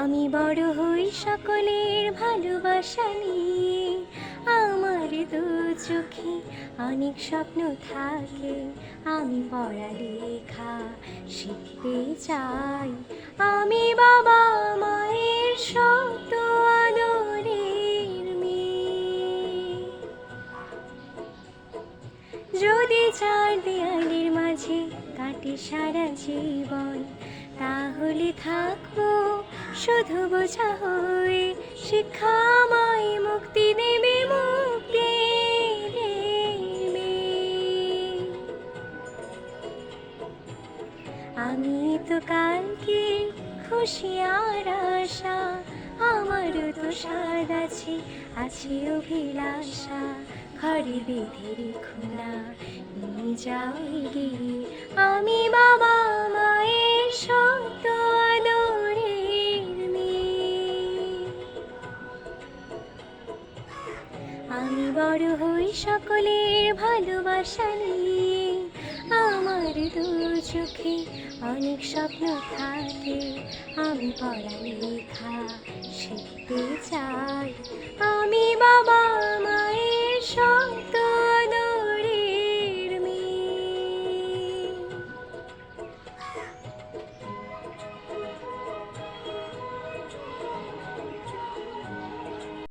আমি বড় হই সকলের ভালোবাসা নিয়ে। আমার দু চোখে অনেক স্বপ্ন থাকে, আমি পড়ালেখা শিখতে চাই। আমি বাবা মায়ের শত আদরের মেয়ে। যদি চার দেয়ালের মাঝে কাটে সারা জীবন, তাহলে থাকবো শুধু বোঝা হয়ে। শিক্ষা আমায় মুক্তি দেবে, মুক্তি দেবে। আমি তো কালকে খুশি আর আশা, আমারও তো স্বাদ আছে, আছে অভিলাষা। ঘরে বেঁধে রেখো না, নিয়ে যাও এগিয়ে। আমি বাবা মায়ের শত আদরের মেয়ে। আমি বড় হই সকলের ভালোবাসা নিয়ে। আমার দু চোখে অনেক স্বপ্ন থাকে, আমি পড়ালেখা শিখতে চাই। আমি বাবা মায়ের